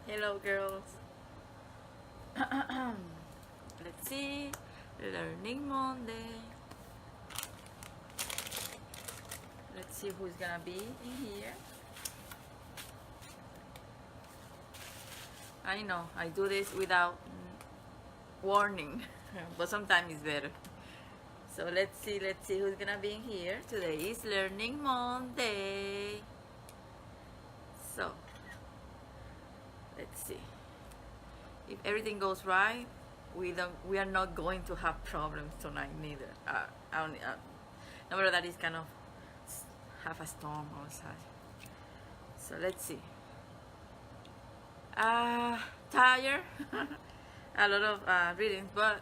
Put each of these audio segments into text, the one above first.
Hello, girls. Let's see. Learning Monday. Let's see who's gonna be in here. I know I do this without warning, but sometimes it's better. So let's see who's gonna be in here. Today is Learning Monday. So let's see. If everything goes right, we are not going to have problems tonight neither. No matter that is kind of have a storm outside. So let's see. Tired. A lot of readings, but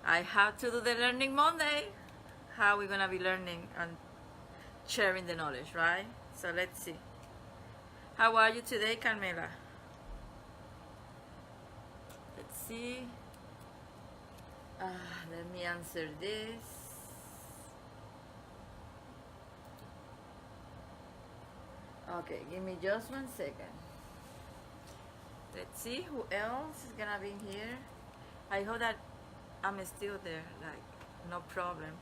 I have to do the Learning Monday. How we gonna be learning and sharing the knowledge, right? So let's see. How are you today, Carmela? Let's see. Let me answer this. Okay, give me just 1 second. Let's see who else is gonna be here. I hope that I'm still there, like no problems.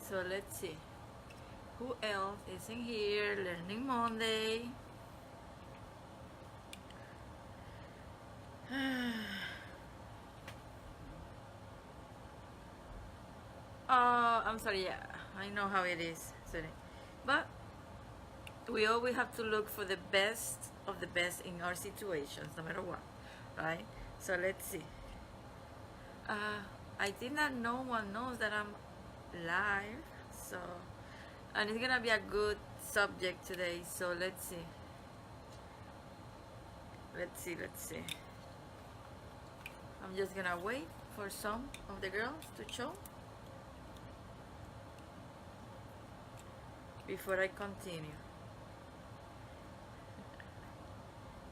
So let's see who else is in here. Learning Monday. Oh, I'm sorry. Yeah, I know how it is. Sorry, but we always have to look for the best of the best in our situations, no matter what, right? So let's see. I think that no one knows that I'm live, so and it's gonna be a good subject today. So let's see. Let's see. I'm just gonna wait for some of the girls to show before I continue.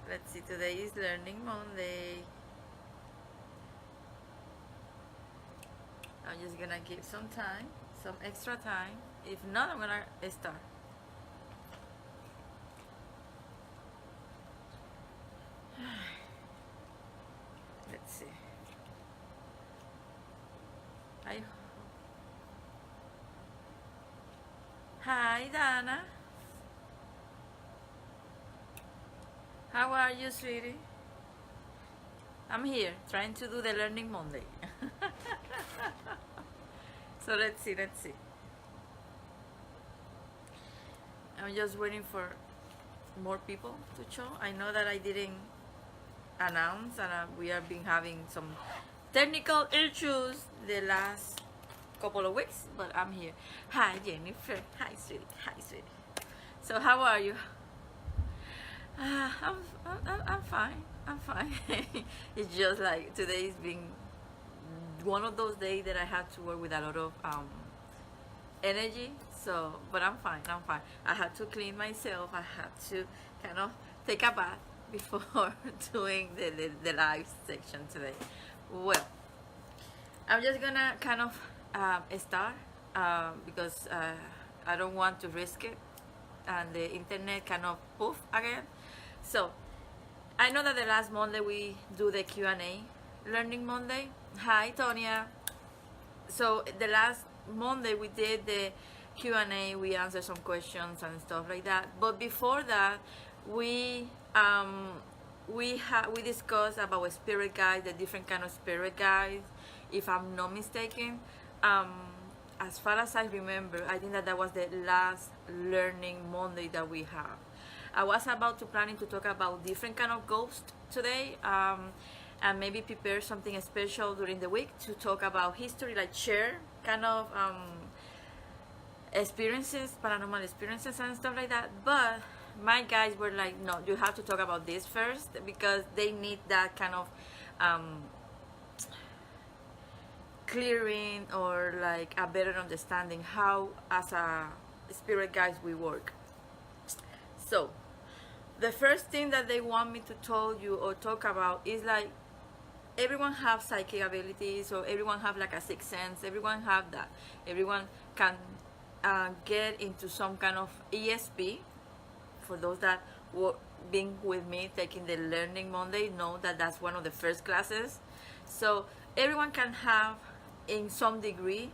Let's see, today is Learning Monday. I'm just gonna give some time, some extra time. If not, I'm gonna start. Let's see. Hi, Dana. How are you, sweetie? I'm here trying to do the Learning Monday. So let's see. I'm just waiting for more people to show. I know that I didn't announce, and we have been having some technical issues the last couple of weeks, but I'm here. Hi, Jennifer. Hi, sweetie. So how are you? I'm fine. It's just like today's been one of those days that I had to work with a lot of energy. So, but I'm fine. I had to clean myself. I had to kind of take a bath before doing the live section today. Well, I'm just gonna kind of start because I don't want to risk it and the internet kind of poof again. So I know that the last Monday we do the Q&A Learning Monday. Hi, Tonya. So the last Monday we did the Q&A. We answered some questions and stuff like that. But before that, we discussed about spirit guides, the different kind of spirit guides. If I'm not mistaken, as far as I remember, I think that was the last Learning Monday that we have. I was about to planning to talk about different kind of ghosts today, and maybe prepare something special during the week to talk about history, like share kind of experiences, paranormal experiences and stuff like that. But my guys were like, no, you have to talk about this first because they need that kind of clearing or like a better understanding how as a spirit guides we work. So the first thing that they want me to tell you or talk about is like everyone have psychic abilities, or everyone have like a sixth sense. Everyone have that. Everyone can get into some kind of ESP. For those that were being with me taking the Learning Monday, know that that's one of the first classes. So everyone can have, in some degree,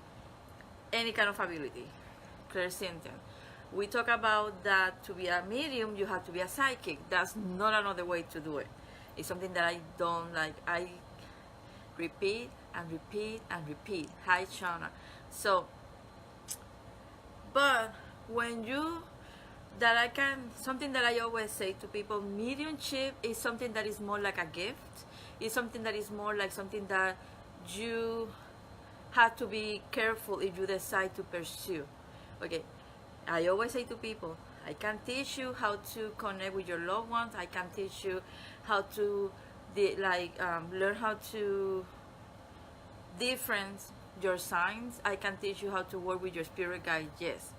any kind of ability, clairsentient. We talk about that to be a medium, you have to be a psychic. That's not another way to do it. It's something that I don't like. I repeat and repeat and repeat. High channel. So, but when you, that I can, something that I always say to people, mediumship is something that is more like a gift. It's something that is more like something that you have to be careful if you decide to pursue. Okay, I always say to people, I can teach you how to connect with your loved ones. I can teach you how to learn how to difference your signs. I can teach you how to work with your spirit guide. Yes.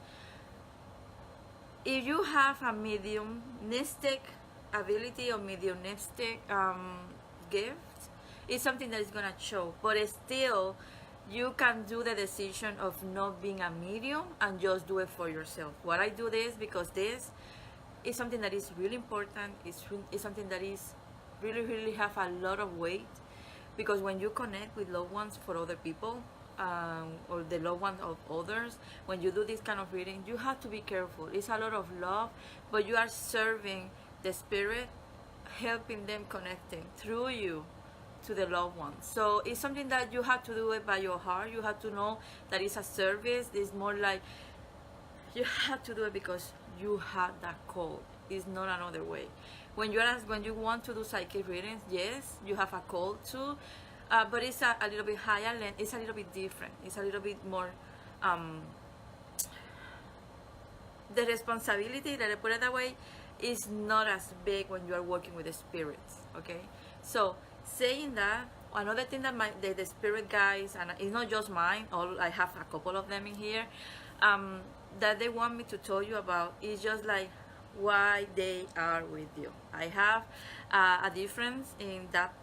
If you have a mediumistic ability or mediumistic gift, it's something that is gonna show. But still, you can do the decision of not being a medium and just do it for yourself. What I do this because this is something that is really important. It's something that is really have a lot of weight, because when you connect with loved ones for other people, or the loved ones of others, when you do this kind of reading, you have to be careful. It's a lot of love, but you are serving the spirit, helping them connecting through you to the loved ones. So it's something that you have to do it by your heart. You have to know that it's a service. It's more like you have to do it because you have that call. It's not another way. When you want to do psychic readings, yes, you have a call too, but it's a little bit higher. It's a little bit different. It's a little bit more. The responsibility, let me put it that way, is not as big when you are working with the spirits. Okay, so saying that, another thing that the spirit guides, and it's not just mine, I have a couple of them in here, that they want me to tell you about, is just like why they are with you. I have a difference in that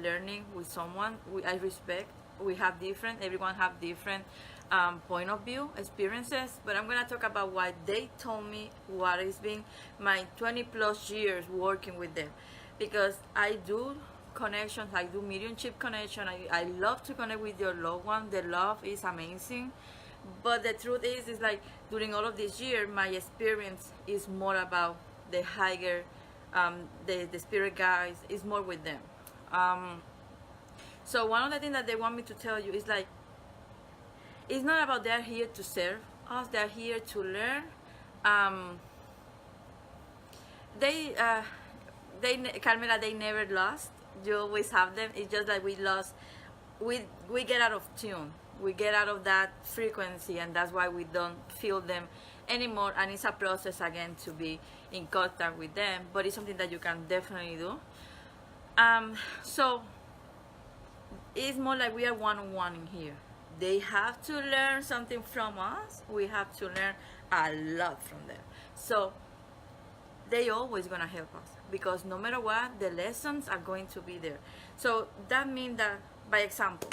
learning with someone I respect. We have different, everyone have different point of view, experiences, but I'm gonna talk about what they told me, what has been my 20 plus years working with them, because I do connections, I do mediumship connection. I love to connect with your loved one. The love is amazing, but the truth is like during all of this year, my experience is more about the higher, the spirit guides, is more with them. So one of the things that they want me to tell you is like, it's not about they're here to serve us, they're here to learn. Carmela, they never lost. You always have them. It's just like we lost, we get out of tune, we get out of that frequency, and that's why we don't feel them anymore. And it's a process again to be in contact with them, but it's something that you can definitely do. So it's more like we are one-on-one in here. They have to learn something from us, we have to learn a lot from them. So they always gonna help us, because no matter what, the lessons are going to be there. So that means that, by example,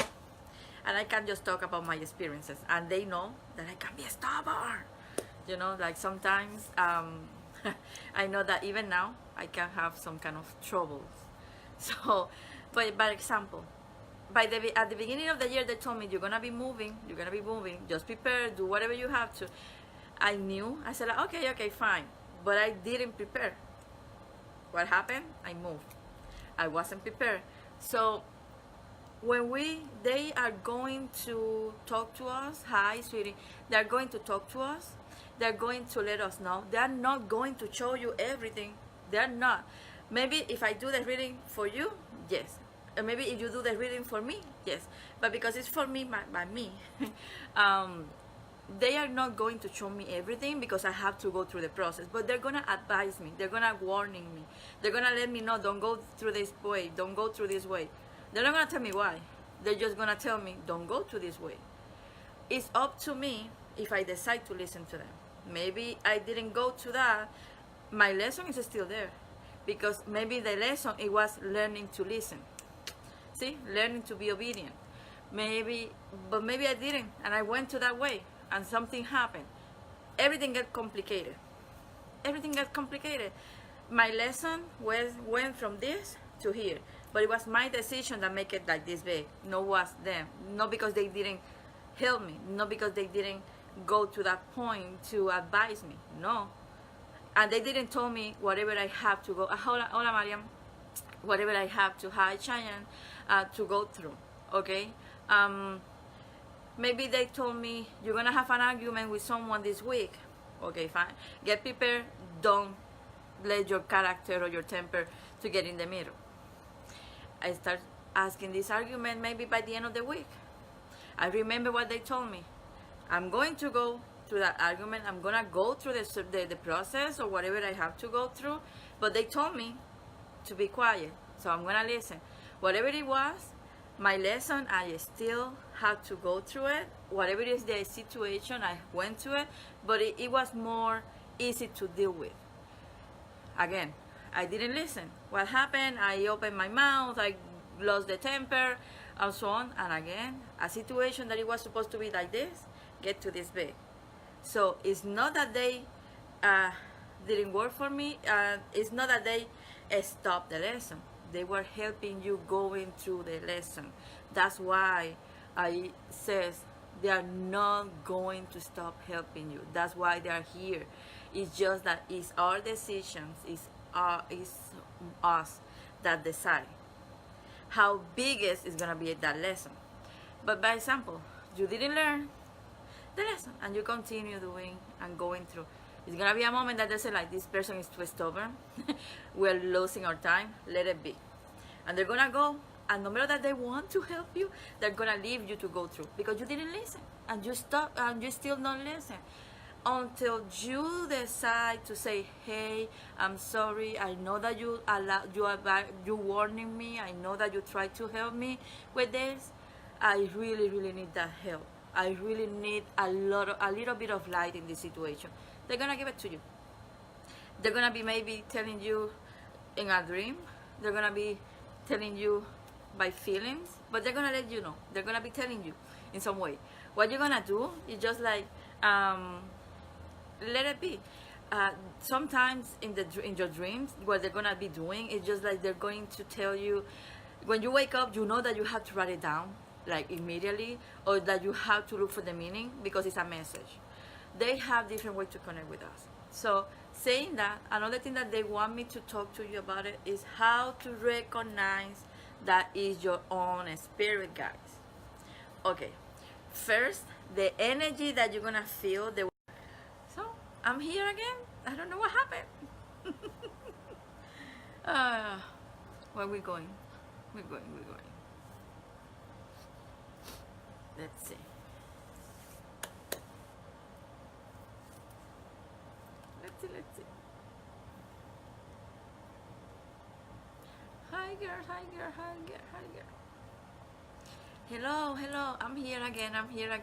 and I can just talk about my experiences, and they know that I can be stubborn. You know, like sometimes I know that even now I can have some kind of troubles. So, but by example, at the beginning of the year, they told me, you're gonna be moving, just prepare, do whatever you have to. I knew, I said, like, okay, fine, but I didn't prepare. What happened? I moved. I wasn't prepared. So when they are going to talk to us, hi sweetie, they're going to talk to us, they're going to let us know. They're not going to show you everything. They're not. Maybe if I do the reading for you, yes. And maybe if you do the reading for me, yes. But because it's for me, by me, they are not going to show me everything, because I have to go through the process. But they're gonna advise me, they're gonna warning me, they're gonna let me know, don't go through this way, don't go through this way. They're not gonna tell me why. They're just gonna tell me, don't go to this way. It's up to me if I decide to listen to them. Maybe I didn't go to that, my lesson is still there, because maybe the lesson, it was learning to listen. See, learning to be obedient. Maybe I didn't, and I went to that way. and something happened, everything got complicated. Everything got complicated. My lesson went from this to here, but it was my decision that make it like this big. No, was them. Not because they didn't help me. Not because they didn't go to that point to advise me. No, and they didn't tell me whatever I have to go. Hola, Mariam. Whatever I have to, hi, Cheyenne, to go through. Okay. Maybe they told me you're gonna have an argument with someone this week. Okay, fine. Get prepared. Don't let your character or your temper to get in the middle. I start asking this argument maybe by the end of the week. I remember what they told me. I'm going to go through that argument. I'm gonna go through the process or whatever I have to go through. But they told me to be quiet, so I'm gonna listen. Whatever it was, my lesson, I still had to go through it. Whatever is the situation, I went to it, but it was more easy to deal with. Again, I didn't listen. What happened? I opened my mouth, I lost the temper, and so on. And again, a situation that it was supposed to be like this, get to this big. So it's not that they didn't work for me. It's not that they stopped the lesson. They were helping you going through the lesson. That's why I says they are not going to stop helping you. That's why they are here. It's just that it's our decisions. It's us that decide how biggest is gonna be that lesson. But by example, you didn't learn the lesson and you continue doing and going through. It's gonna be a moment that they say like, this person is too stubborn. We're losing our time. Let it be. And they're gonna go, and no matter that they want to help you, they're gonna leave you to go through because you didn't listen and you stop and you still don't listen until you decide to say, hey, I'm sorry. I know that you warning me. I know that you tried to help me with this. I really need that help. I really need a little bit of light in this situation. They're gonna give it to you. They're gonna be maybe telling you in a dream. They're gonna be telling you by feelings, but they're gonna let you know. They're gonna be telling you in some way. What you're gonna do is just like let it be. Sometimes in your dreams, what they're gonna be doing is just like they're going to tell you when you wake up. You know that you have to write it down like immediately, or that you have to look for the meaning because it's a message. They have different ways to connect with us. So saying that, another thing that they want me to talk to you about it is how to recognize that is your own spirit guides. Okay, first, the energy that you're gonna feel. So I'm here again. I don't know what happened. Where we going? We're going. Let's see. Let's see. Hi girl. Hello. I'm here again. I'm here.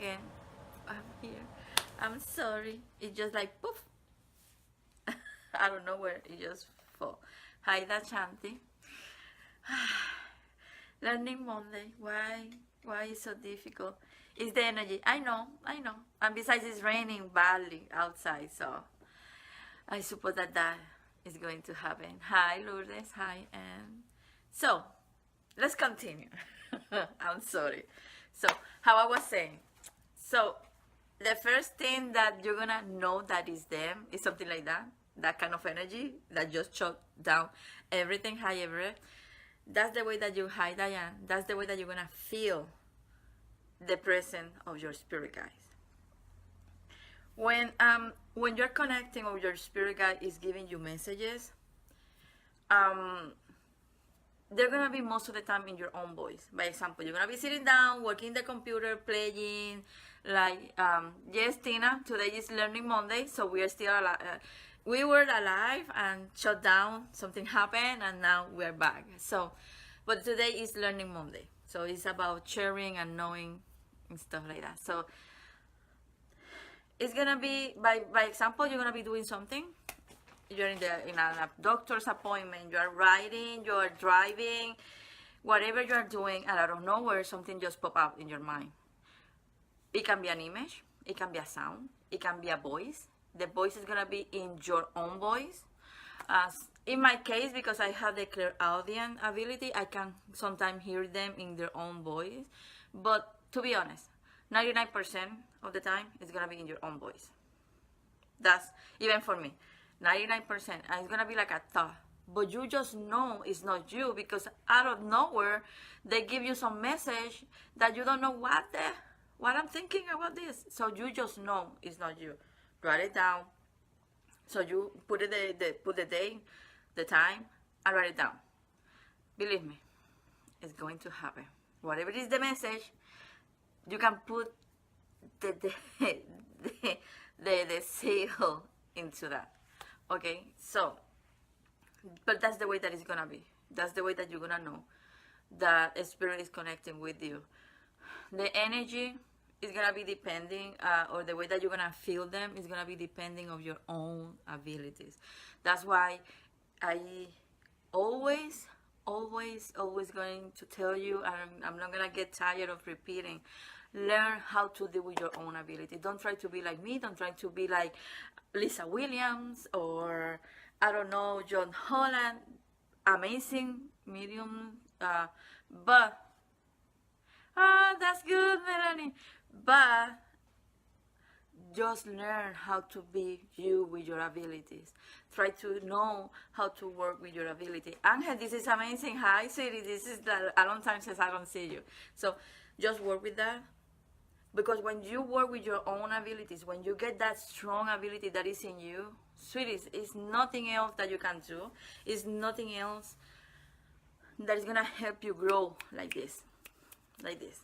I'm sorry. It just like poof. I don't know where it just fall. Hi, that's Shanti. Learning Monday. Why is so difficult? It's the energy. I know. And besides, it's raining badly outside, so I suppose that is going to happen. Hi, Lourdes. Hi, and so let's continue. I'm sorry. So, how I was saying. So, the first thing that you're gonna know that is them is something like that kind of energy that just shut down everything. Hi, Everett. That's the way that you, hi, Diane. That's the way that you're gonna feel the presence of your spirit guides. When you're connecting or your spirit guide is giving you messages, they're gonna be most of the time in your own voice. By example, you're gonna be sitting down, working the computer, playing, like yes, Tina, today is Learning Monday, so we are still alive. We were alive and shut down, something happened, and now we're back. So, but today is Learning Monday, so it's about sharing and knowing and stuff like that. So it's gonna be by example, you're gonna be doing something. You're in a doctor's appointment. You are riding. You are driving. Whatever you are doing, and out of nowhere, something just pop up in your mind. It can be an image. It can be a sound. It can be a voice. The voice is gonna be in your own voice. In my case, because I have the clairaudient ability, I can sometimes hear them in their own voice. But to be honest, 99% of the time, it's gonna be in your own voice. That's even for me, 99%. And it's gonna be like a thought. But you just know it's not you because out of nowhere, they give you some message that you don't know what I'm thinking about this. So you just know it's not you. Write it down. So you put put the day, the time, and write it down. Believe me, it's going to happen. Whatever is the message, you can put the seal into that. Okay, so, but that's the way that it's gonna be. That's the way that you're gonna know that spirit is connecting with you. The energy is gonna be depending, or the way that you're gonna feel them is gonna be depending of your own abilities. That's why I always going to tell you, and I'm not gonna get tired of repeating, learn how to deal with your own ability. Don't try to be like me. Don't try to be like Lisa Williams or I don't know, John Holland. Amazing medium, but that's good, Melanie. But just learn how to be you with your abilities. Try to know how to work with your ability. Angel, this is amazing. Hi, sweetie. This is a long time since I don't see you. So just work with that. Because when you work with your own abilities, when you get that strong ability that is in you, sweeties, it's nothing else that you can do. It's nothing else that is going to help you grow like this. Like this.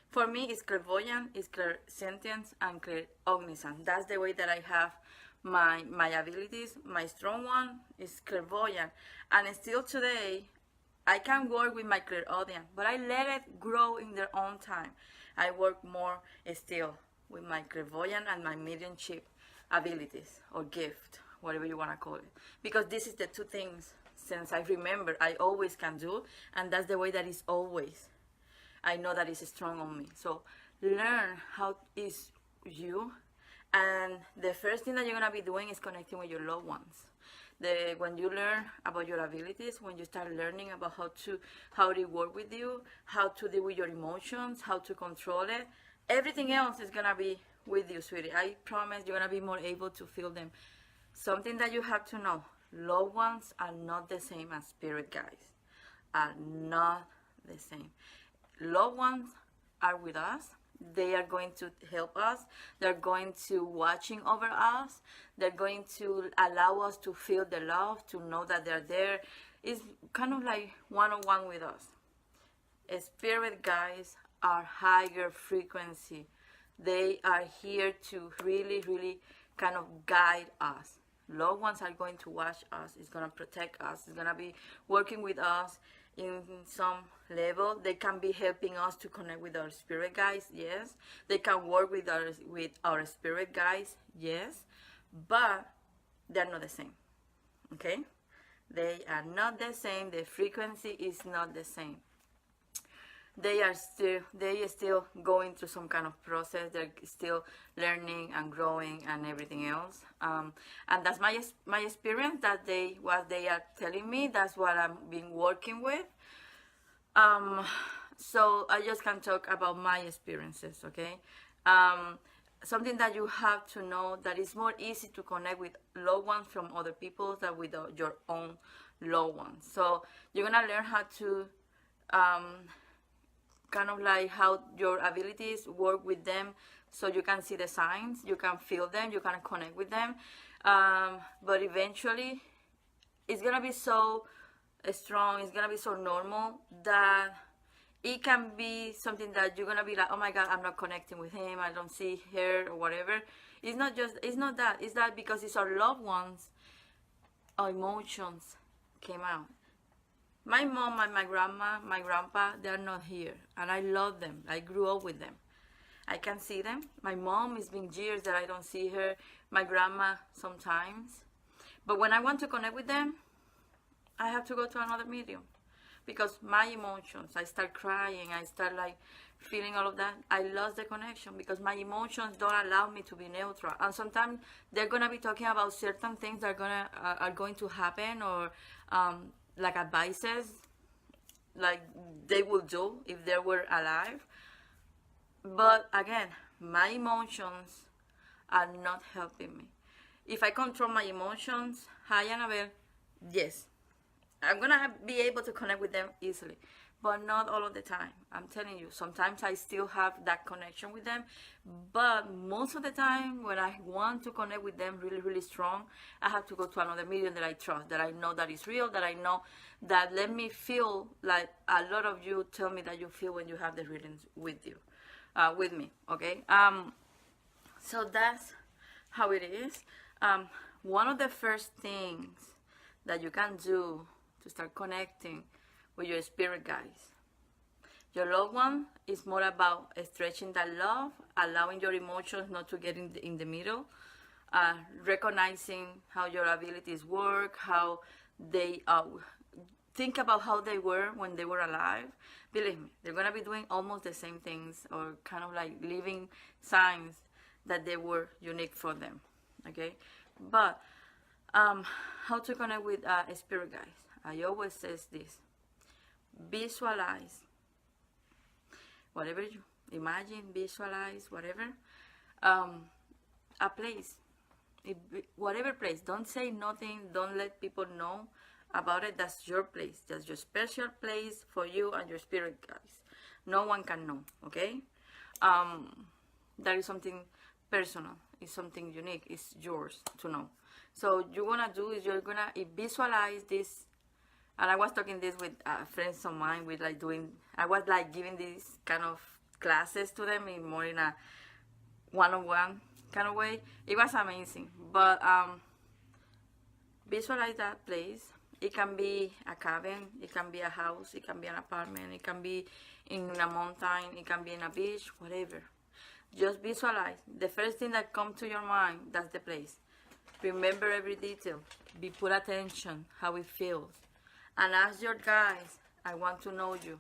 For me, it's clairvoyant, it's clairsentience, and clairognisance. That's the way that I have my abilities. My strong one is clairvoyant. And still today, I can work with my clairaudient, but I let it grow in their own time. I work more still with my clairvoyant and my mediumship abilities, or gift, whatever you want to call it. Because this is the two things, since I remember, I always can do, and that's the way that it's always. I know that it's strong on me. So learn how is you, and the first thing that you're gonna be doing is connecting with your loved ones. When you learn about your abilities, when you start learning about how they work with you, how to deal with your emotions, how to control it, everything else is gonna be with you, sweetie. I promise you're gonna be more able to feel them. Something that you have to know: loved ones are not the same as spirit guides. Are not the same. Loved ones are with us. They are going to help us. They're going to watching over us. They're going to allow us to feel the love, to know that they're there. It's kind of like one-on-one with us. Spirit guides are higher frequency. They are here to really kind of guide us. Loved ones are going to watch us. It's going to protect us. It's going to be working with us in some level. They can be helping us to connect with our spirit guides, yes. They can work with our spirit guides, yes. But they're not the same, okay? They are not the same. The frequency is not the same. They are still going through some kind of process. They're still learning and growing and everything else. And that's my experience. That what they are telling me, that's what I've been working with. So I just can talk about my experiences, okay? Something that you have to know, that it's more easy to connect with loved ones from other people than with your own loved ones. So you're gonna learn how to kind of like how your abilities work with them, so you can see the signs, you can feel them, you can connect with them. But eventually it's gonna be so strong, it's gonna be so normal that it can be something that you're gonna be like, oh my god, I'm not connecting with him, I don't see her or whatever. It's not that, it's that because it's our loved ones, our emotions came out. My mom and my grandma, my grandpa, they're not here. And I love them. I grew up with them. I can see them. My mom, it's been years that I don't see her. My grandma, sometimes. But when I want to connect with them, I have to go to another medium. Because my emotions, I start crying. I start like feeling all of that, I lost the connection because my emotions don't allow me to be neutral. And sometimes they're gonna be talking about certain things that are going to happen, or like advices, like they would do if they were alive. But again, my emotions are not helping me. If I control my emotions, hi Annabelle, yes, I'm gonna be able to connect with them easily, but not all of the time. I'm telling you, sometimes I still have that connection with them, but most of the time, when I want to connect with them really, really strong, I have to go to another medium that I trust, that I know that is real, that I know that let me feel like a lot of you tell me that you feel when you have the readings with you, with me. Okay. So that's how it is. One of the first things that you can do to start connecting with your spirit guides, your loved one, is more about stretching that love, allowing your emotions not to get in the middle, recognizing how your abilities work, how they think about how they were when they were alive. Believe me, they're going to be doing almost the same things, or kind of like living signs that they were unique for them. Okay. But how to connect with spirit guides, I always says this: visualize whatever you imagine, visualize whatever, a place, whatever place. Don't say nothing, don't let people know about it. That's your place, that's your special place for you and your spirit guides. No one can know. Okay. That is something personal, it's something unique, it's yours to know. So you're gonna do is you're gonna visualize this. And I was talking this with friends of mine, with like doing, I was like giving these kind of classes to them in more in a one-on-one kind of way. It was amazing. But visualize that place. It can be a cabin, it can be a house, it can be an apartment, it can be in a mountain, it can be in a beach, whatever. Just visualize. The first thing that comes to your mind, that's the place. Remember every detail. Put attention how it feels. And ask your guides, I want to know you.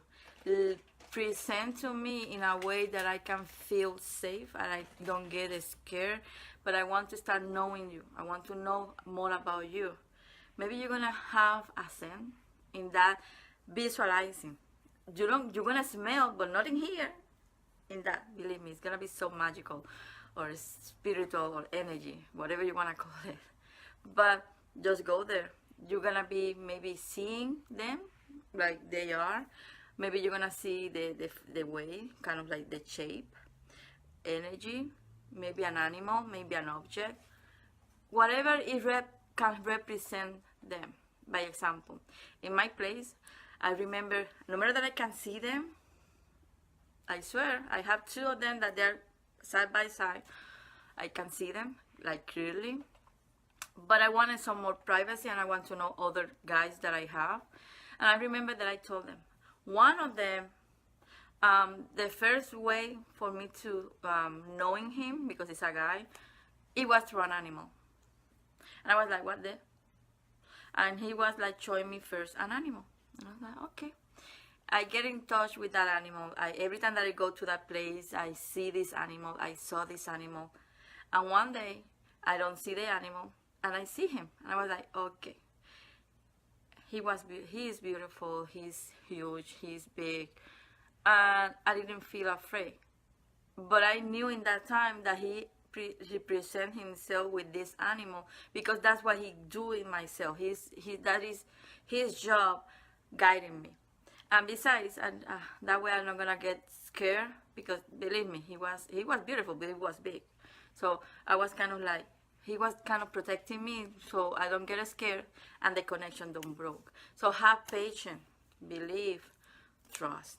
Present to me in a way that I can feel safe and I don't get scared. But I want to start knowing you. I want to know more about you. Maybe you're gonna have a scent in that visualizing. You're gonna smell, but not in here. In that, believe me, it's gonna be so magical, or spiritual, or energy, whatever you wanna call it. But just go there. You're gonna be maybe seeing them like they are. Maybe you're gonna see the way, kind of like the shape, energy, maybe an animal, maybe an object, whatever it can represent them. By example, in my place, I remember, no matter that I can see them, I swear, I have two of them that they're side by side. I can see them like clearly, but I wanted some more privacy and I want to know other guys that I have. And I remember that I told them, one of them, the first way for me to knowing him, because it's a guy, it was through an animal. And I was like, what the? And he was like showing me first an animal. And I was like, okay. I get in touch with that animal. Every time that I go to that place, I see this animal. I saw this animal. And one day, I don't see the animal, and I see him. And I was like, okay. He is beautiful. He's huge. He's big. And I didn't feel afraid. But I knew in that time that he represent himself with this animal, because that's what he do in myself. That is his job, guiding me. And besides, that way I'm not gonna get scared, because believe me, he was beautiful, but he was big. So I was kind of like, he was kind of protecting me, so I don't get scared and the connection don't broke. So have patience, believe, trust,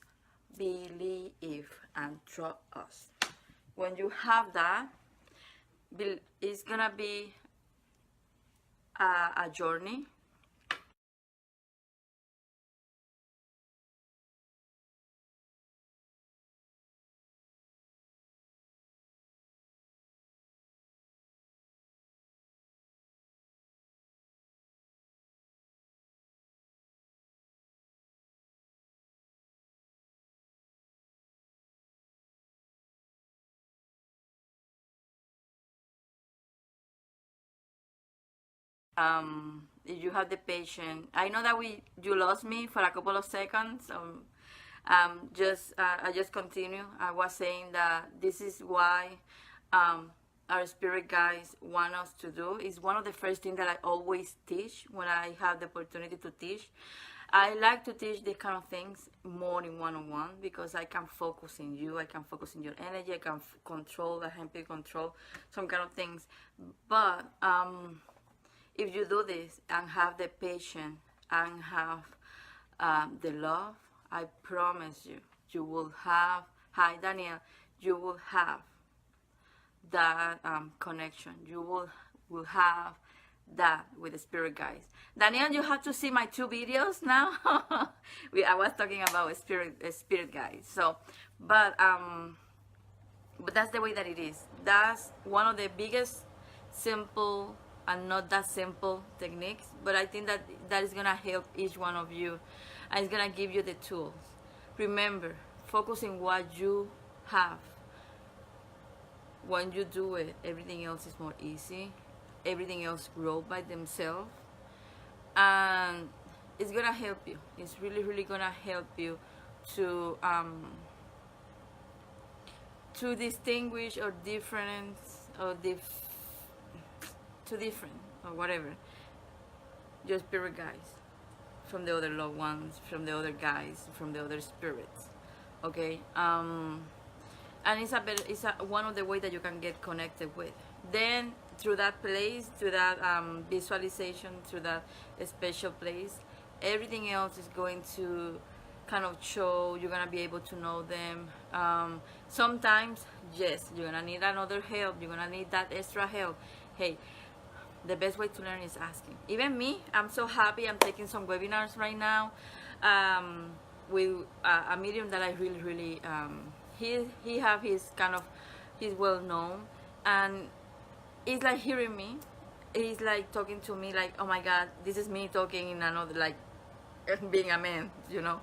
believe and trust. When you have that, it's gonna be a journey. if you have the patience. I know that you lost me for a couple of seconds. I just continue. I was saying that this is why our spirit guides want us to do. It's one of the first things that I always teach when I have the opportunity to teach. I like to teach these kind of things more in one-on-one because I can focus in you, I can focus in your energy, I can control, I can control some kind of things. But if you do this and have the patience and have the love, I promise you, you will have, hi Daniel, you will have that connection. You will have that with the spirit guides. Daniel, you have to see my 2 videos now. I was talking about spirit guides. So, but that's the way that it is. That's one of the biggest simple and not that simple techniques, but I think that is gonna help each one of you, and it's gonna give you the tools. Remember, focus on what you have. When you do it, everything else is more easy. Everything else grow by themselves, and it's gonna help you. It's really gonna help you to distinguish or difference or to different or whatever your spirit guides from the other loved ones, from the other guys, from the other spirits. Okay, and it's one of the ways that you can get connected with. Then through that place, through that visualization, through that special place, everything else is going to kind of show. You're gonna be able to know them. Sometimes, yes, you're gonna need another help. You're gonna need that extra help. Hey, the best way to learn is asking. Even me, I'm so happy. I'm taking some webinars right now with a medium that I really he have his kind of, he's well known, and it's like hearing me. He's like talking to me like, oh my God, this is me talking in another, like being a man, you know.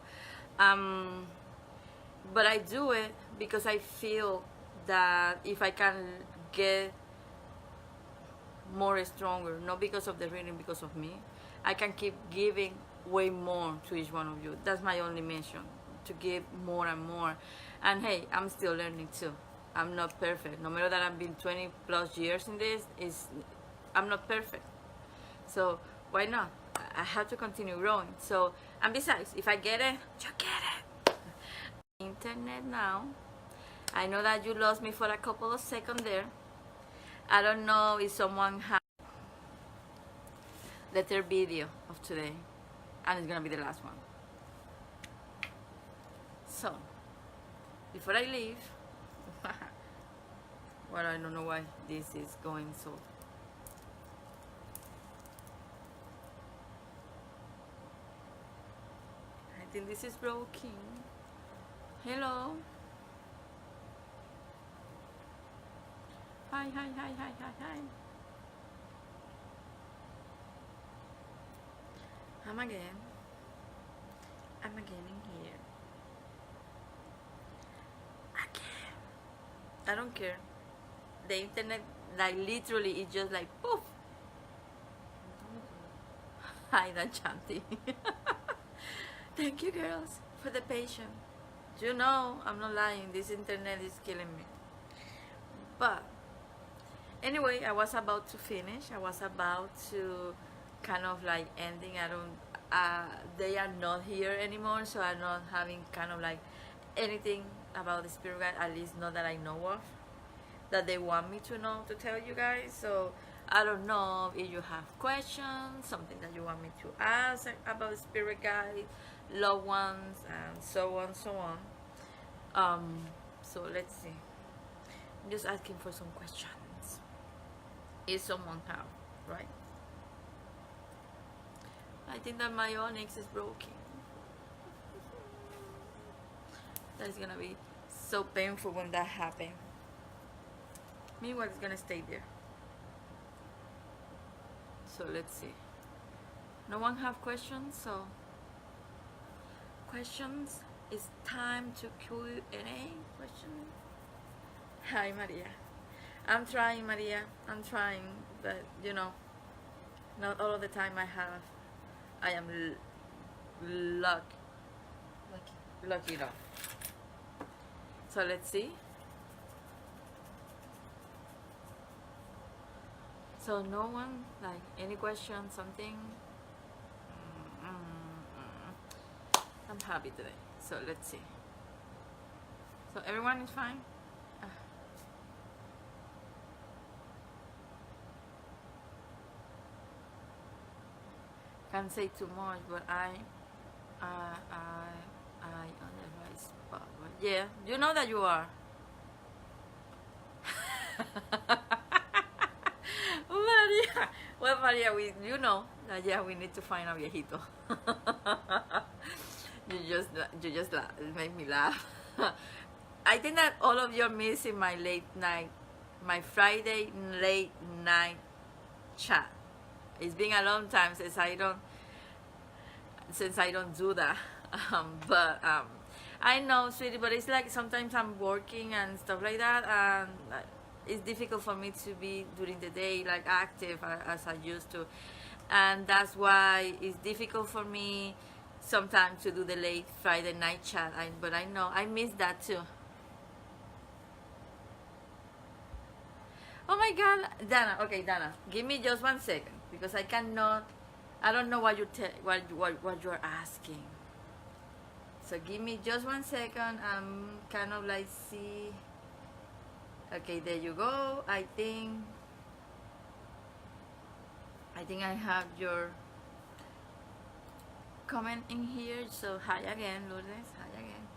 But I do it because I feel that if I can get more stronger, not because of the reading, because of me, I can keep giving way more to each one of you. That's my only mission, to give more and more. And hey, I'm still learning too. I'm not perfect. No matter that I've been 20 plus years in this, I'm not perfect. So why not? I have to continue growing. So, and besides, if I get it, you get it. Internet now. I know that you lost me for a couple of seconds there. I don't know if someone has the 3rd video of today, and it's gonna be the last one. So, before I leave, well, I don't know why this is going so. I think this is broken. Hello. Hi. I'm again in here. Again. I don't care. The internet, like literally, it's just like poof. Hi, that's Chanti. Thank you, girls, for the patience. You know, I'm not lying. This internet is killing me. But anyway, I was about to finish. I was about to kind of like ending. They are not here anymore, so I'm not having kind of like anything about the spirit guide, at least not that I know of, that they want me to know, to tell you guys. So I don't know if you have questions, something that you want me to ask about the spirit guide, loved ones, and so on. So let's see. I'm just asking for some questions. If someone have, right? I think that my onyx is broken. That is gonna be so painful when that happens. Meanwhile, it's gonna stay there. So let's see. No one have questions, so questions. It's time to Q&A. Questions. Hi, Maria. I'm trying, Maria. I'm trying, but you know, Not all of the time I am luck, lucky enough. So let's see. So no one, like, any question, something? I'm happy today. So let's see. So everyone is fine? Ah, can't say too much, but I, I on the right spot. But yeah, you know that you are. Maria, well, Maria, you know that yeah, we need to find a viejito. You just make me laugh. I think that all of you are missing my late night, my Friday late night chat. It's been a long time since I don't do that. But I know, sweetie, but it's like sometimes I'm working and stuff like that, and it's difficult for me to be during the day like active as I used to, and that's why it's difficult for me sometimes to do the late Friday night chat. But I know I miss that too. Oh my God, Dana. Okay, Dana, give me just 1 second because I cannot. I don't know what what you're asking. So give me just 1 second. I'm kind of like see. Okay, there you go. I think I have your comment in here. So hi again, Lourdes. Hi again.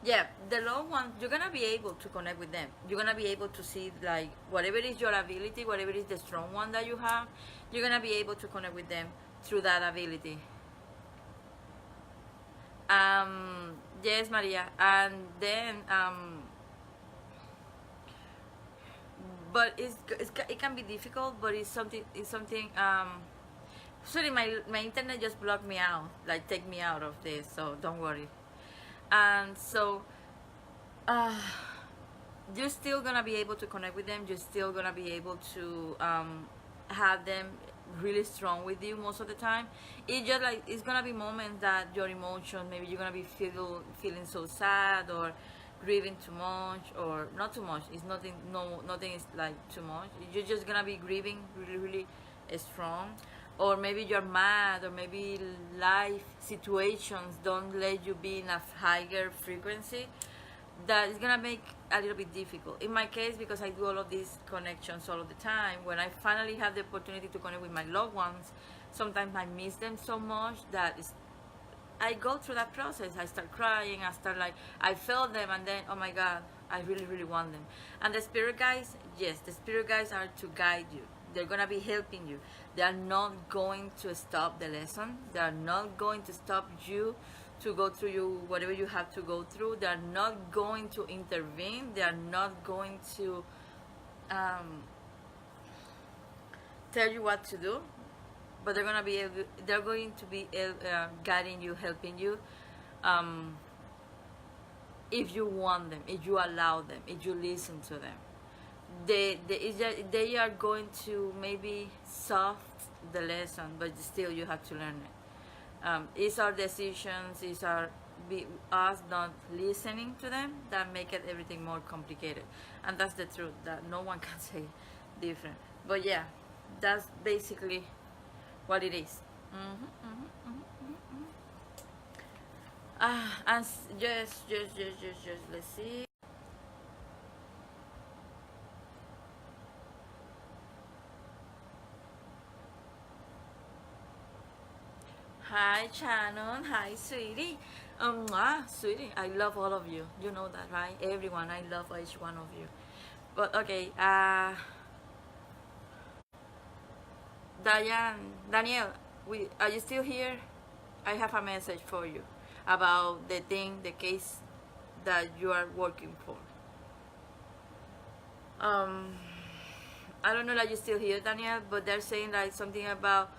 Yeah, the long ones, you're gonna be able to connect with them. You're gonna be able to see like whatever is your ability, whatever is the strong one that you have, you're gonna be able to connect with them through that ability. Yes, Maria, and then but it can be difficult, but it's something. Sorry, my internet just blocked me out, like take me out of this, so don't worry. And so uh, you're still gonna be able to connect with them. You're still gonna be able to have them really strong with you most of the time. It's just like it's gonna be moments that your emotions, maybe you're gonna be feeling so sad or grieving too much or not too much. It's nothing. No, nothing is like too much. You're just gonna be grieving really, really strong. Or maybe you're mad, or maybe life situations don't let you be in a higher frequency, that is gonna make a little bit difficult. In my case, because I do all of these connections all of the time, when I finally have the opportunity to connect with my loved ones, sometimes I miss them so much that I go through that process. I start crying. I start like I feel them, and then oh my God, I really, really want them. And the spirit guides, yes, the spirit guides are to guide you. They're gonna be helping you. They are not going to stop the lesson. They are not going to stop you to go through you whatever you have to go through. They are not going to intervene. They are not going to um, tell you what to do, but they're going to be guiding you, helping you, um, if you want them, if you allow them, if you listen to them. They are going to maybe soft the lesson, but still you have to learn it. It's our decisions, us not listening to them that make it everything more complicated, and that's the truth that no one can say different. But yeah, that's basically what it is. And just let's see. Hi, Shannon. Hi, sweetie. Sweetie, I love all of you. You know that, right? Everyone, I love each one of you. But okay, Danielle, are you still here? I have a message for you about the case that you are working for. Um, I don't know that you're still here, Danielle, but they're saying like something about,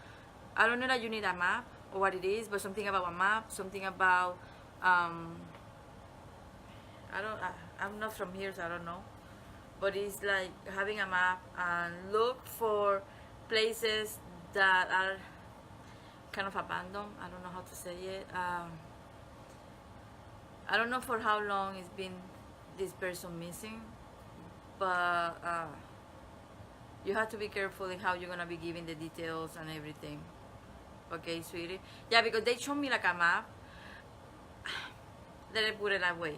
I don't know that you need a map or what it is, but something about a map, something about, um, I'm not from here, so I don't know. but it's like having a map and look for places that are kind of abandoned. I don't know how to say it. I don't know for how long it's been this person missing, but you have to be careful in how you're gonna be giving the details and everything. Okay, sweetie. Yeah, because they showed me like a map. Let me put it that way.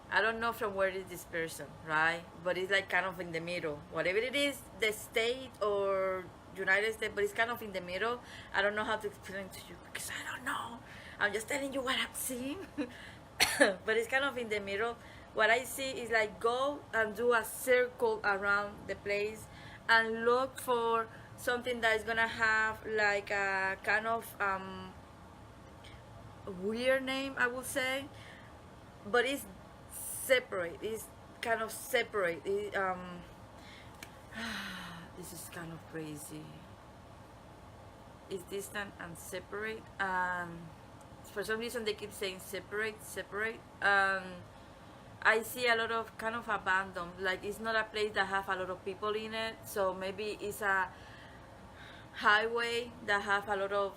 I don't know from where is this person, right? But it's like kind of in the middle. Whatever it is, the state or United States, but it's kind of in the middle. I don't know how to explain to you because I don't know. I'm just telling you what I'm seeing. But it's kind of in the middle. What I see is like go and do a circle around the place and look for something that is gonna have like a kind of weird name, I would say, but it's separate. It's kind of separate. This is kind of crazy. It's distant and separate. For some reason, they keep saying separate, separate. I see a lot of kind of abandoned. Like it's not a place that have a lot of people in it. So maybe it's a highway that have a lot of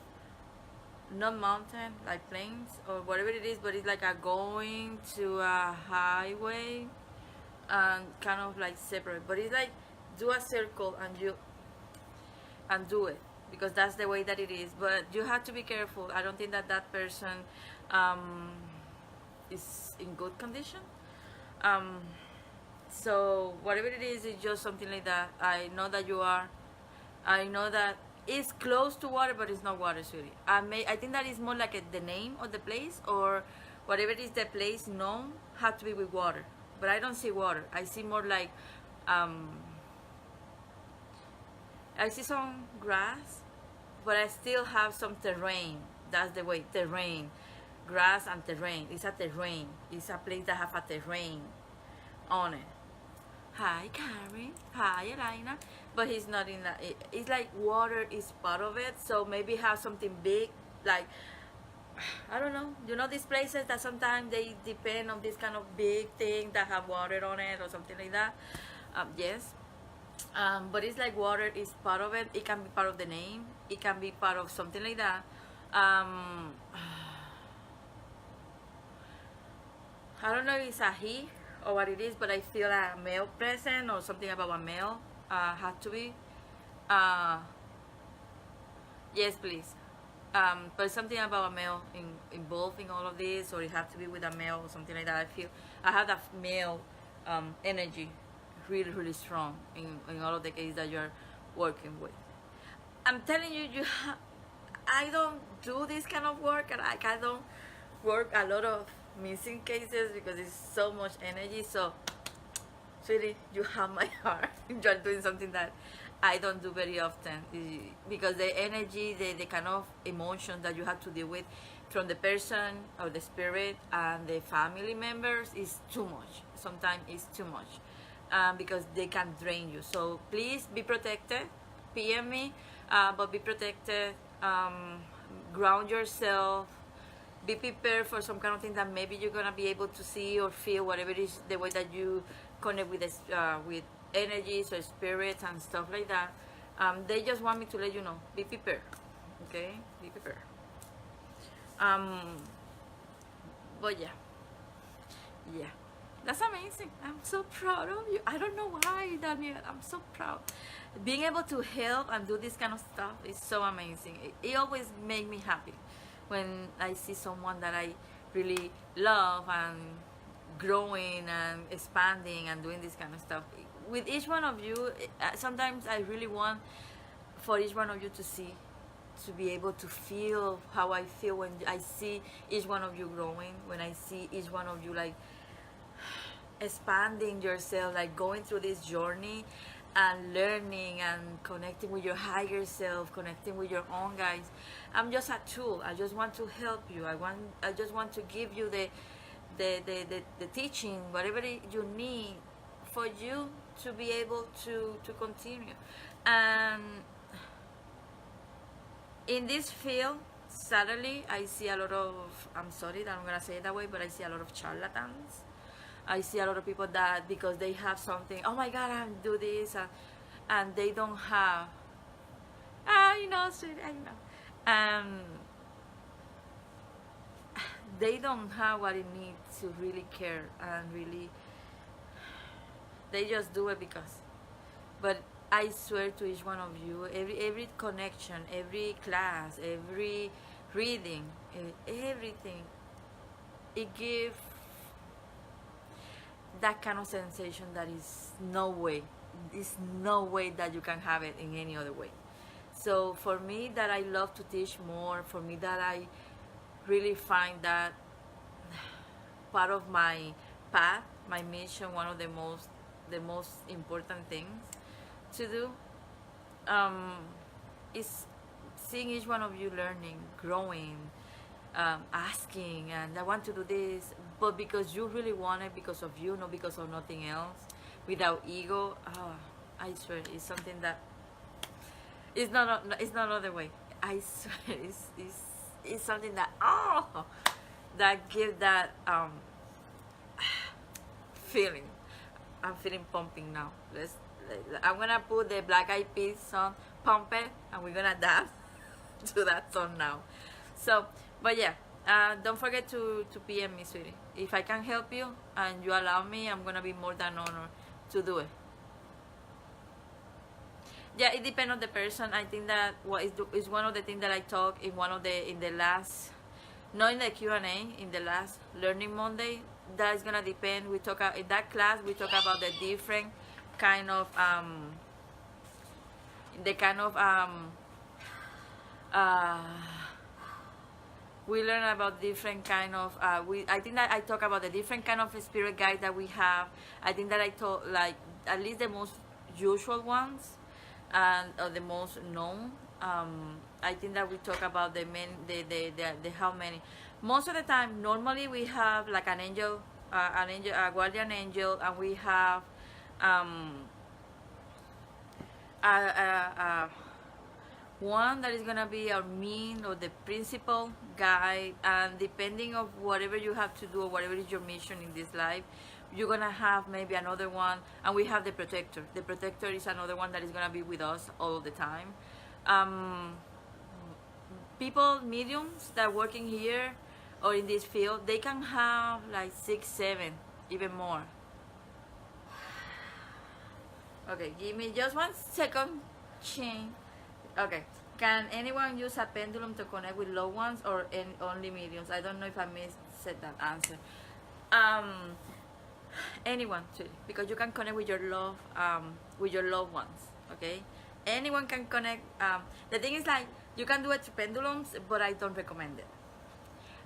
not mountain like plains or whatever it is, but it's like a going to a highway and kind of like separate. But it's like do a circle and you and do it because that's the way that it is. But you have to be careful. I don't think that that person is in good condition. So whatever it is, it's just something like that. I know that you are. I know that it's close to water, but it's not water, sweetie. I think that is more like the name of the place or whatever it is the place known have to be with water. But I don't see water. I see more like I see some grass, but I still have some terrain. That's the way, terrain. Grass and terrain. It's a terrain. It's a place that have a terrain on it. Hi, Karen. Hi, Elena. But he's not in that. It's like water is part of it. So maybe have something big, like, I don't know. You know these places that sometimes they depend on this kind of big thing that have water on it or something like that. Yes. But it's like water is part of it. It can be part of the name. It can be part of something like that. I don't know if it's a he or what it is, but I feel a male present or something about a male had to be. Yes, please. But something about a male involved in all of this, or it has to be with a male or something like that. I feel I have that male energy really, really strong in all of the cases that you're working with. I'm telling you, I don't do this kind of work, and I don't work a lot of missing cases because it's so much energy. So, sweetie, you have my heart. You're doing something that I don't do very often because the energy, the kind of emotion that you have to deal with from the person or the spirit and the family members is too much. Sometimes it's too much because they can drain you. So please be protected. PM me, but be protected. Ground yourself. Be prepared for some kind of thing that maybe you're gonna be able to see or feel, whatever it is, the way that you connect with with energies or spirits and stuff like that. They just want me to let you know. Be prepared, okay? Be prepared. But yeah, that's amazing. I'm so proud of you. I don't know why, Daniel. I'm so proud. Being able to help and do this kind of stuff is so amazing. It always makes me happy when I see someone that I really love and growing and expanding and doing this kind of stuff. With each one of you, sometimes I really want for each one of you to be able to feel how I feel when I see each one of you growing, when I see each one of you like expanding yourself, like going through this journey and learning and connecting with your higher self, connecting with your own guides. I'm just a tool. I just want to help you. I just want to give you the teaching, whatever you need for you to be able to continue. And in this field, sadly, I see a lot of, I'm sorry that I'm gonna say it that way, but I see a lot of charlatans. I see a lot of people that because they have something, oh my God, I do this, and they don't have, you know, sweet, I know, they don't have what it needs to really care and really, they just do it because. But I swear to each one of you, every connection, every class, every reading, everything, it gives that kind of sensation that is no way, is no way that you can have it in any other way. So for me, that I love to teach more, for me that I really find that part of my path, my mission, one of the most important things to do, is seeing each one of you learning, growing, asking, and I want to do this, but because you really want it, because of you, not because of nothing else, without ego. I swear, it's something that it's not other way. I swear, it's something that that give that feeling. I'm feeling pumping now. I'm gonna put the Black Eyed Peas song, Pump It, and we're gonna dance to that song now. So, but yeah, don't forget to PM me, sweetie. If I can help you and you allow me, I'm gonna be more than honored to do it. Yeah, it depends on the person. I think that what is one of the things that I talk in in the last, not in the Q&A, in the last Learning Monday. That's gonna depend. We talk in that class. We talk about the different kind of the kind of we learn about different kind of I think that I talk about the different kind of spirit guides that we have. I think that I talk like at least the most usual ones and the most known. I think that we talk about the how many. Most of the time, normally we have like an angel, a guardian angel, and we have one that is gonna be our mean or the principal guide, and depending of whatever you have to do or whatever is your mission in this life, you're gonna have maybe another one, and we have the protector. The protector is another one that is gonna be with us all the time. People, mediums that are working here or in this field, they can have like 6, 7, even more. Okay, give me just 1 second. Chain. Okay. Can anyone use a pendulum to connect with loved ones or only mediums? I don't know if I missed that answer. Anyone too, because you can connect with your loved ones. Okay, anyone can connect. The thing is, like, you can do it to pendulums, but I don't recommend it.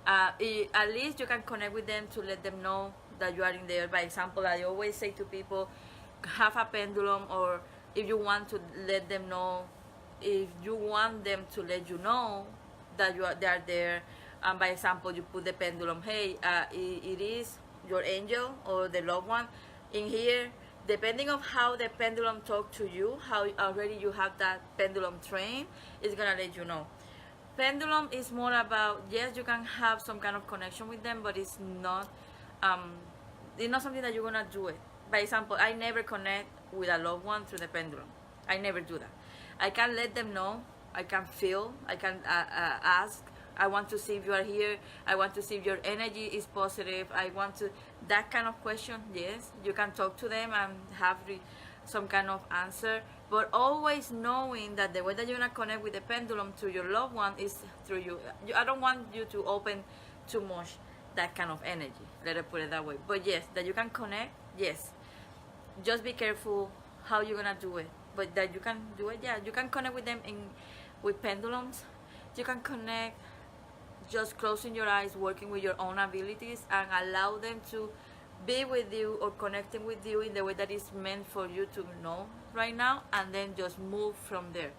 At least you can connect with them to let them know that you are in there. By example, I always say to people, have a pendulum, or if you want to let them know, if you want them to let you know that they are there. By example, you put the pendulum. Hey, it is your angel or the loved one in here. Depending on how the pendulum talk to you, how already you have that pendulum trained, it's gonna let you know. Pendulum is more about, yes, you can have some kind of connection with them, but it's not something that you're gonna do it. By example, I never connect with a loved one through the pendulum. I never do that. I can let them know. I can feel. I can ask. I want to see if you are here. I want to see if your energy is positive. I want to, that kind of question, yes, you can talk to them and have some kind of answer, but always knowing that the way that you're going to connect with the pendulum to your loved one is through you. I don't want you to open too much that kind of energy, let it put it that way. But yes, that you can connect, yes. Just be careful how you're going to do it, but that you can do it, yeah. You can connect with them with pendulums. You can connect just closing your eyes, working with your own abilities, and allow them to be with you or connecting with you in the way that is meant for you to know right now, and then just move from there.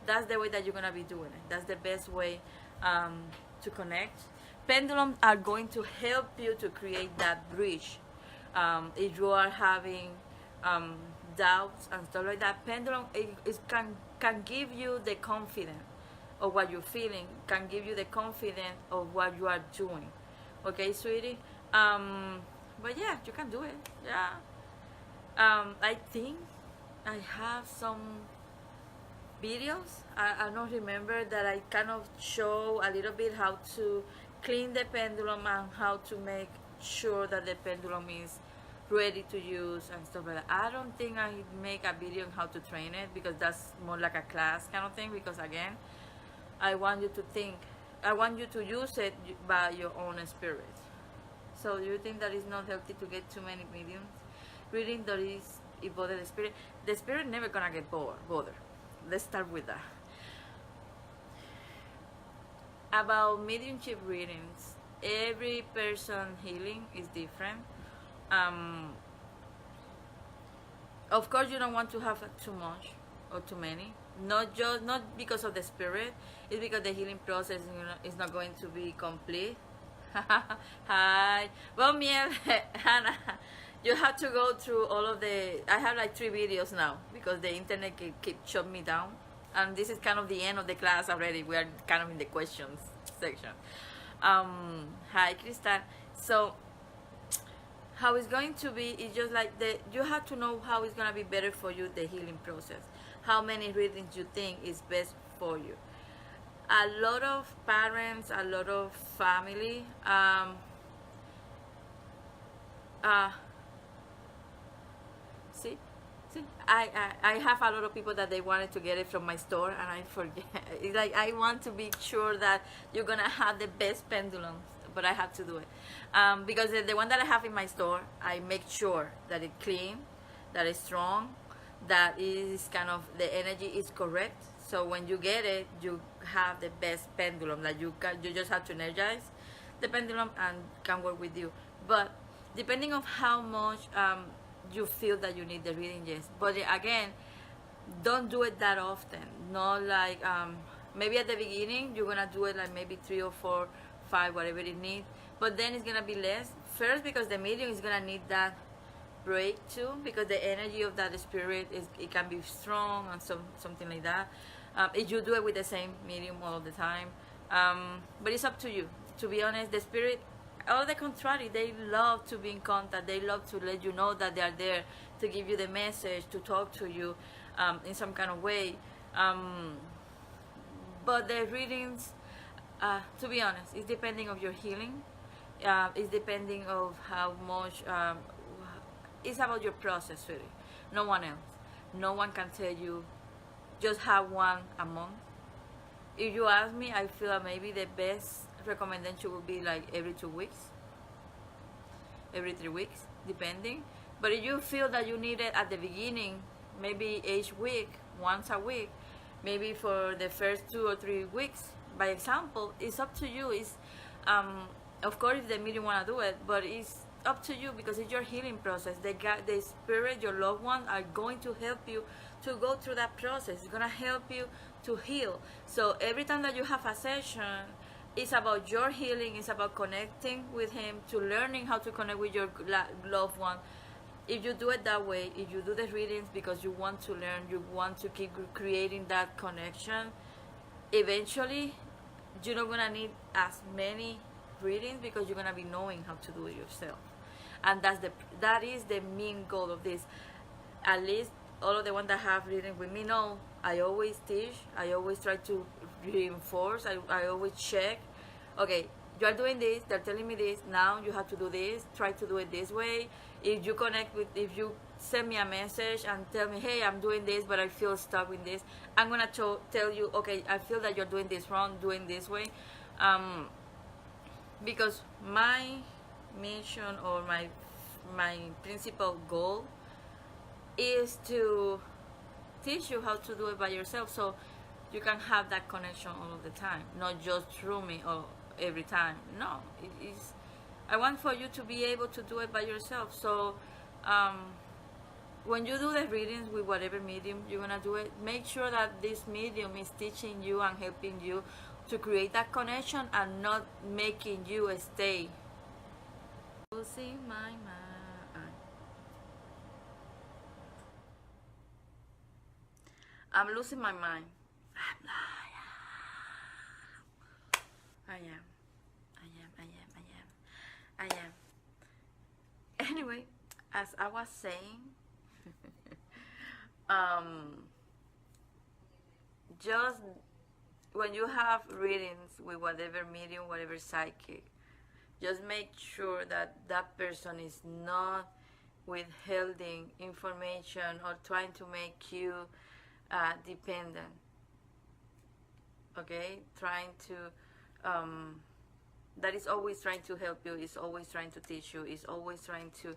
That's the way that you're gonna be doing it. That's the best way to connect. Pendulums are going to help you to create that bridge. If you are having doubts and stuff like that, pendulum can give you the confidence of what you're feeling, can give you the confidence of what you are doing. Okay, sweetie? But yeah, you can do it. Yeah. I think I have some videos. I don't remember that I kind of show a little bit how to clean the pendulum and how to make sure that the pendulum is ready to use and stuff like that. I don't think I make a video on how to train it because that's more like a class kind of thing, because again, I want you to think, I want you to use it by your own spirit. So you think that it's not healthy to get too many mediums? Reading that is it bother the spirit. The spirit never gonna get bothered. Let's start with that. About mediumship readings, every person healing is different. Um, of course, you don't want to have too much or too many. Not because of the spirit. It's because the healing process is not going to be complete. Hi. Well, Miel, Hannah, you have to go through all of the. I have like 3 videos now because the internet keep shut me down, and this is kind of the end of the class already. We are kind of in the questions section. Hi, Crystal. So, how it's going to be is just like you have to know how it's gonna be better for you, the healing process. How many readings you think is best for you. A lot of parents, a lot of family, see, I have a lot of people that they wanted to get it from my store, and I forget. It's like I want to be sure that you're gonna have the best pendulums, but I have to do it because the one that I have in my store, I make sure that it's clean, that it's strong, that is kind of the energy is correct. So when you get it, you have the best pendulum that you just have to energize the pendulum and can work with you. But depending on how much you feel that you need the reading, yes. But again, don't do it that often. Not like maybe at the beginning you're gonna do it like maybe 3 or 4, 5, whatever it needs. But then it's gonna be less. First, because the medium is gonna need that break too, because the energy of that spirit it can be strong and something like that. If you do it with the same medium all the time, but it's up to you. To be honest, the spirit, all the contrary, they love to be in contact. They love to let you know that they are there to give you the message, to talk to you in some kind of way. But the readings, to be honest, it's depending of your healing. It's depending of how much. It's about your process, really. No one else. No one can tell you. Just have one a month. If you ask me, I feel that maybe the best recommendation would be like every 2 weeks, every 3 weeks, depending. But if you feel that you need it at the beginning, maybe each week, once a week, maybe for the first 2 or 3 weeks, by example, it's up to you. It's of course if the medium wanna do it, but it's up to you because it's your healing process. The spirit, your loved ones are going to help you to go through that process. It's gonna help you to heal. So every time that you have a session, it's about your healing. It's about connecting with him, to learning how to connect with your loved one. If you do it that way, if you do the readings because you want to learn, you want to keep creating that connection, eventually you're not gonna need as many readings because you're gonna be knowing how to do it yourself. And that is the main goal of this. At least all of the ones that have reading with me know I always teach, I always try to reinforce, I always check. Okay, you are doing this, they're telling me this, now you have to do this, try to do it this way. If you send me a message and tell me, hey, I'm doing this but I feel stuck with this, I'm gonna tell you, okay, I feel that you're doing this wrong, doing this way. Because my mission or my principal goal is to teach you how to do it by yourself, so you can have that connection all of the time, not just through me or every time. No, it is. I want for you to be able to do it by yourself. So when you do the readings with whatever medium you're gonna do it, make sure that this medium is teaching you and helping you to create that connection and not making you stay. Losing my mind. I'm losing my mind. I am. anyway, as I was saying, um, just when you have readings with whatever medium, whatever psychic, just make sure that that person is not withholding information or trying to make you dependent. Okay, trying to that is always trying to help you, is always trying to teach you, is always trying to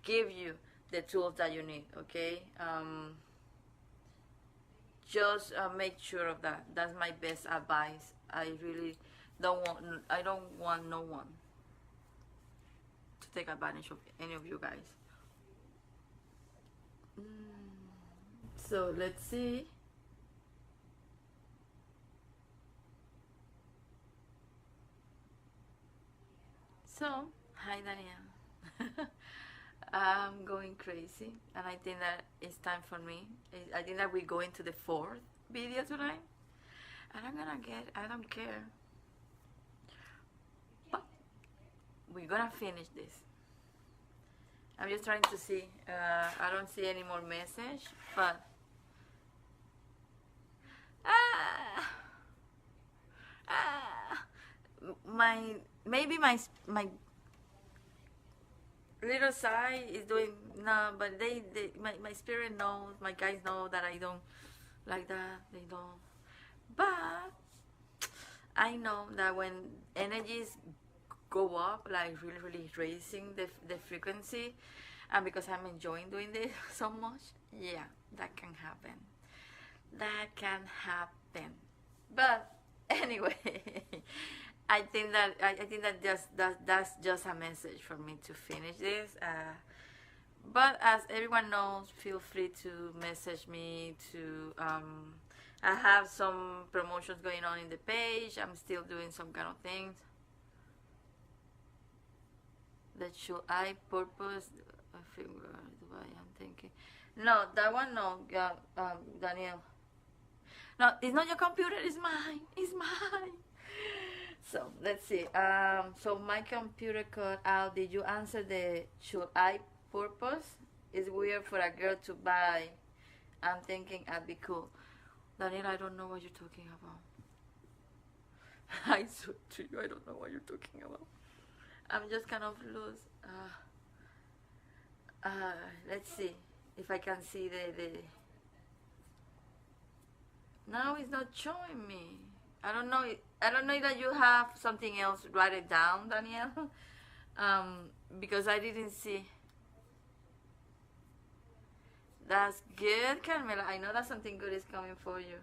give you the tools that you need. Okay, just make sure of that. That's my best advice. I really don't want no one to take advantage of any of you guys. So let's see. So, hi Daniel. I'm going crazy, and I think that it's time for me. I think that we're going to the fourth video tonight, and I'm gonna get, I don't care, but we're gonna finish this. I'm just trying to see. I don't see any more message, but maybe my little side is doing no, but my spirit knows, my guys know that I don't like that. They don't, but I know that when energies go up, like really raising the frequency, and because I'm enjoying doing this so much, yeah, that can happen. That can happen. But anyway, I think that that's just a message for me to finish this. But as everyone knows, feel free to message me to. I have some promotions going on in the page. I'm still doing some kind of things. That should I purpose? I figure I'm thinking. No, that one no, Daniel. No, it's not your computer. It's mine. It's mine. So let's see. So my computer cut out. Did you answer the should I purpose? It's weird for a girl to buy. I'm thinking I'd be cool. Daniel, I don't know what you're talking about. I swear to you, I don't know what you're talking about. I'm just kind of loose. Let's see if I can see the. Now it's not showing me. I don't know. I don't know that you have something else. Write it down, Danielle. Because I didn't see. That's good, Carmela. I know that something good is coming for you.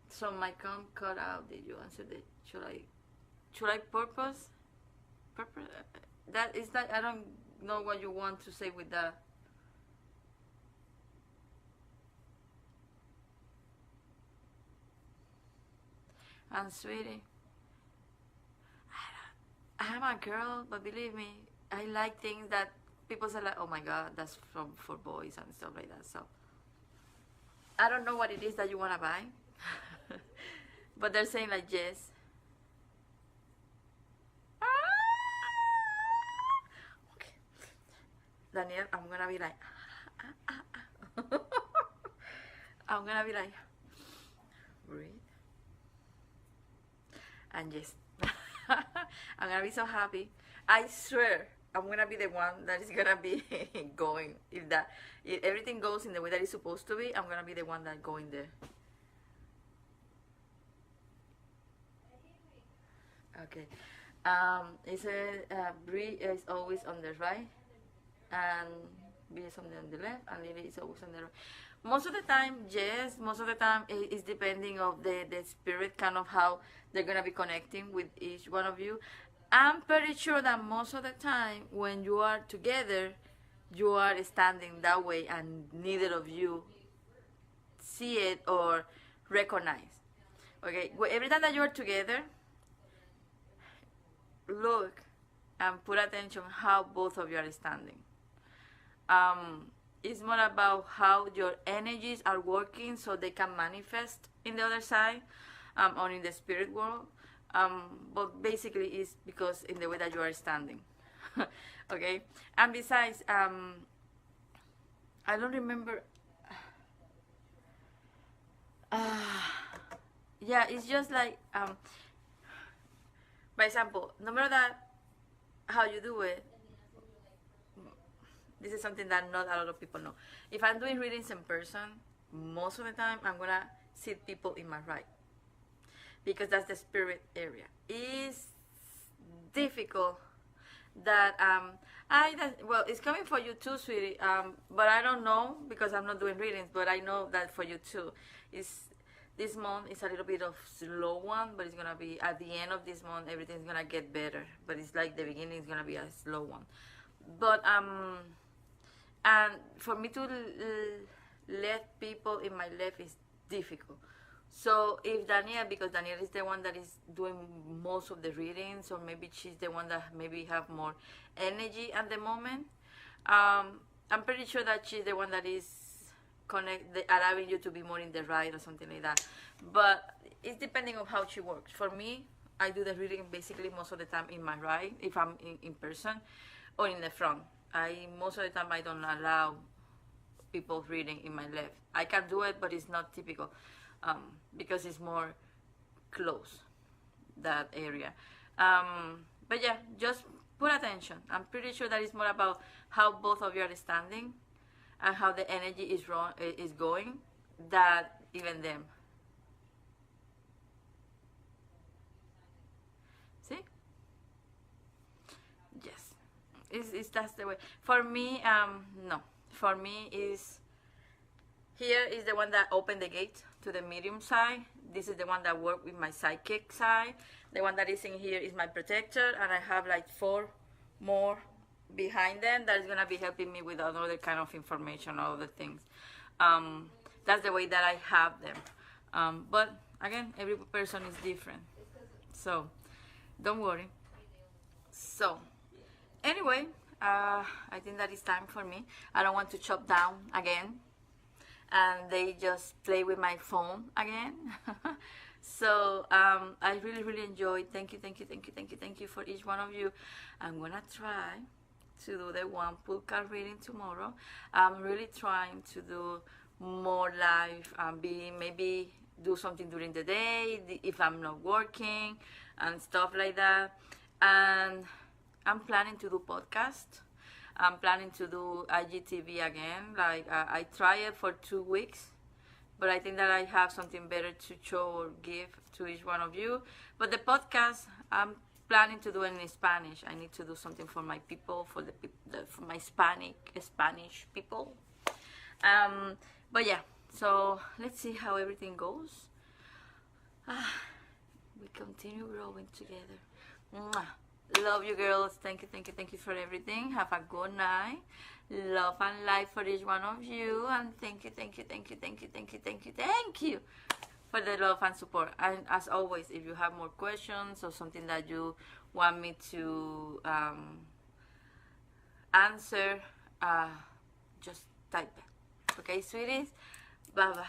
So my comp cut out. Did you answer the should I purpose? Purpose? That is that. I don't know what you want to say with that. And sweetie, I'm a girl, but believe me, I like things that people say like, oh my god, that's for boys and stuff like that. So I don't know what it is that you wanna buy, but they're saying like yes. Okay, Daniel, I'm gonna be like, I'm gonna be like, breathe. And yes, I'm gonna be so happy. I swear I'm gonna be the one that is gonna be going. If everything goes in the way that it's supposed to be, I'm gonna be the one that going there. Okay. It says Brie is always on the right, and B is on the left, and Lily is always on the right. Most of the time, yes. Most of the time, it's depending of the spirit, kind of how they're gonna be connecting with each one of you. I'm pretty sure that most of the time, when you are together, you are standing that way, and neither of you see it or recognize. Okay, well, every time that you are together, look and put attention how both of you are standing. It's more about how your energies are working so they can manifest in the other side, or in the spirit world. But basically it's because in the way that you are standing. Okay, and besides, I don't remember. Uh, yeah, it's just like, by example, no matter that how you do it, this is something that not a lot of people know. If I'm doing readings in person, most of the time I'm gonna see people in my right, because that's the spirit area. It's difficult that well, it's coming for you too, sweetie. But I don't know because I'm not doing readings, but I know that for you too. Is this month is a little bit of slow one, but it's gonna be at the end of this month everything's gonna get better. But it's like the beginning is gonna be a slow one. But and for me to let people in my life is difficult. So if Danielle, because Danielle is the one that is doing most of the readings, or maybe she's the one that maybe have more energy at the moment, I'm pretty sure that she's the one that is allowing you to be more in the right or something like that. But it's depending on how she works. For me, I do the reading basically most of the time in my right, if I'm in person, or in the front. Most of the time I don't allow people reading in my left. I can do it, but it's not typical, because it's more close, that area. But yeah, just put attention. I'm pretty sure that it's more about how both of you are standing and how the energy is going, that even them. See? Yes. It's that's the way. For me, no. For me is here is the one that opened the gate to the medium side. This is the one that worked with my psychic side. The one that is in here is my protector, and I have like 4 more behind them that is gonna be helping me with another kind of information, all the things. That's the way that I have them. But again, every person is different, so don't worry. So anyway, I think that it's time for me. I don't want to chop down again and they just play with my phone again. So I really enjoyed. Thank you for each one of you. I'm gonna try to do the one pull card reading tomorrow. I'm really trying to do more live, maybe do something during the day if I'm not working and stuff like that. And I'm planning to do podcast. I'm planning to do IGTV again. Like I try it for 2 weeks, but I think that I have something better to show or give to each one of you. But the podcast, I'm planning to do it in Spanish. I need to do something for my people, for for my Spanish people. But yeah, so let's see how everything goes. We continue growing together. Mwah. Love you, girls. Thank you for everything. Have a good night. Love and light for each one of you. And thank you for the love and support. And as always, if you have more questions or something that you want me to answer, just type it. Okay, sweeties? Bye-bye.